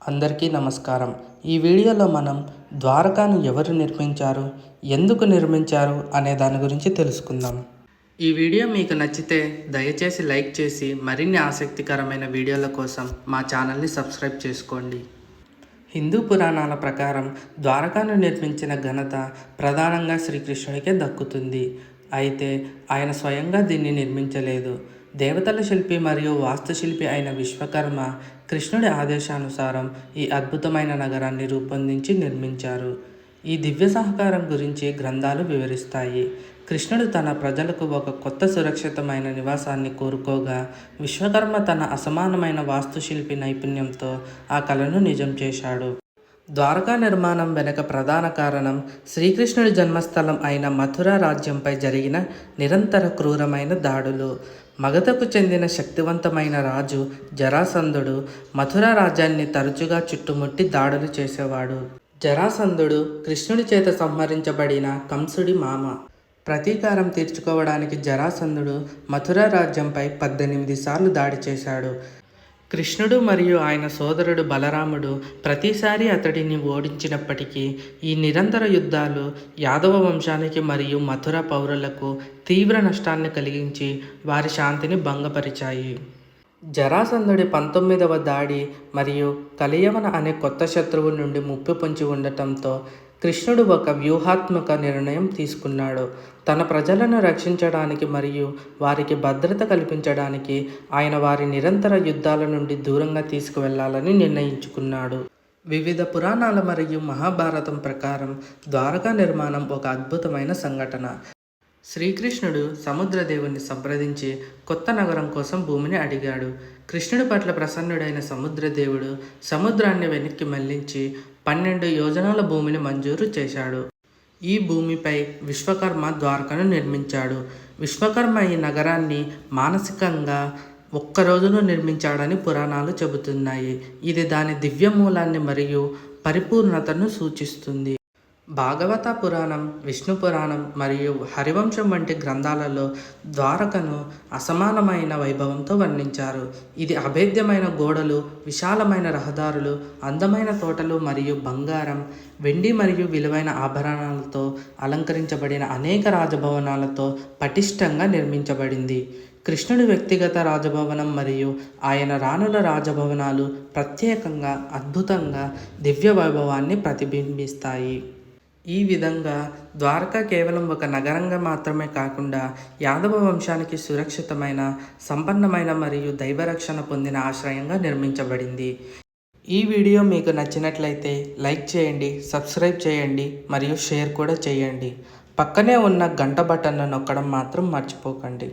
అందరికీ నమస్కారం. ఈ వీడియోలో మనం ద్వారకాను ఎవరు నిర్మించారు, ఎందుకు నిర్మించారు అనే దాని గురించి తెలుసుకుందాం. ఈ వీడియో మీకు నచ్చితే దయచేసి లైక్ చేసి మరిన్ని ఆసక్తికరమైన వీడియోల కోసం మా ఛానల్ని సబ్స్క్రైబ్ చేసుకోండి. హిందూ పురాణాల ప్రకారం ద్వారకాను నిర్మించిన ఘనత ప్రధానంగా శ్రీకృష్ణుడికే దక్కుతుంది. అయితే ఆయన స్వయంగా దీన్ని నిర్మించలేదు. దేవతల శిల్పి మరియు వాస్తుశిల్పి అయిన విశ్వకర్మ కృష్ణుడి ఆదేశానుసారం ఈ అద్భుతమైన నగరాన్ని రూపొందించి నిర్మించారు. ఈ దివ్య సహకారం గురించి గ్రంథాలు వివరిస్తాయి. కృష్ణుడు తన ప్రజలకు ఒక కొత్త సురక్షితమైన నివాసాన్ని కోరుకోగా, విశ్వకర్మ తన అసమానమైన వాస్తుశిల్పి నైపుణ్యంతో ఆ కలను నిజం చేశాడు. ద్వారకా నిర్మాణం వెనుక ప్రధాన కారణం శ్రీకృష్ణుడి జన్మస్థలం అయిన మథుర రాజ్యంపై జరిగిన నిరంతర క్రూరమైన దాడులు. మగధకు చెందిన శక్తివంతమైన రాజు జరాసంధుడు మథుర రాజ్యాన్ని తరచుగా చుట్టుముట్టి దాడులు చేసేవాడు. జరాసంధుడు కృష్ణుడి చేత సంహరించబడిన కంసుడి మామ. ప్రతీకారం తీర్చుకోవడానికి జరాసంధుడు మథుర రాజ్యంపై 18 సార్లు దాడి చేశాడు. కృష్ణుడు మరియు ఆయన సోదరుడు బలరాముడు ప్రతిసారి అతడిని ఓడించినప్పటికీ ఈ నిరంతర యుద్ధాలు యాదవ వంశానికి మరియు మథుర పౌరులకు తీవ్ర నష్టాన్ని కలిగించి వారి శాంతిని భంగపరిచాయి. జరాసంధుడి 19వ దాడి మరియు కలియవన అనే కొత్త శత్రువు నుండి ముప్పు పొంచి ఉండటంతో కృష్ణుడు ఒక వ్యూహాత్మక నిర్ణయం తీసుకున్నాడు. తన ప్రజలను రక్షించడానికి మరియు వారికి భద్రత కల్పించడానికి ఆయన వారి నిరంతర యుద్ధాల నుండి దూరంగా తీసుకువెళ్లాలని నిర్ణయించుకున్నాడు. వివిధ పురాణాల మరియు మహాభారతం ప్రకారం ద్వారకా నిర్మాణం ఒక అద్భుతమైన సంఘటన. శ్రీకృష్ణుడు సముద్రదేవుని సంప్రదించి కొత్త నగరం కోసం భూమిని అడిగాడు. కృష్ణుడి పట్ల ప్రసన్నుడైన సముద్రదేవుడు సముద్రాన్ని వెనక్కి మళ్లించి 12 యోజనాల భూమిని మంజూరు చేశాడు. ఈ భూమిపై విశ్వకర్మ ద్వారకను నిర్మించాడు. విశ్వకర్మ ఈ నగరాన్ని మానసికంగా ఒక్క రోజులో నిర్మించాడని పురాణాలు చెబుతున్నాయి. ఇది దాని దివ్య మూలాన్ని మరియు పరిపూర్ణతను సూచిస్తుంది. భాగవత పురాణం, విష్ణు పురాణం మరియు హరివంశం వంటి గ్రంథాలలో ద్వారకను అసమానమైన వైభవంతో వర్ణించారు. ఇది అభేద్యమైన గోడలు, విశాలమైన రహదారులు, అందమైన తోటలు మరియు బంగారం, వెండి మరియు విలువైన ఆభరణాలతో అలంకరించబడిన అనేక రాజభవనాలతో పటిష్టంగా నిర్మించబడింది. కృష్ణుడి వ్యక్తిగత రాజభవనం మరియు ఆయన రాణుల రాజభవనాలు ప్రత్యేకంగా అద్భుతంగా దివ్య వైభవాన్ని ప్రతిబింబిస్తాయి. ఈ విధంగా ద్వారకా కేవలం ఒక నగరంగా మాత్రమే కాకుండా యాదవ వంశానికి సురక్షితమైన, సంపన్నమైన మరియు దైవరక్షణ పొందిన ఆశ్రయంగా నిర్మించబడింది. ఈ వీడియో మీకు నచ్చినట్లయితే లైక్ చేయండి, సబ్స్క్రైబ్ చేయండి మరియు షేర్ కూడా చేయండి. పక్కనే ఉన్న గంట బటన్ను నొక్కడం మాత్రం మర్చిపోకండి.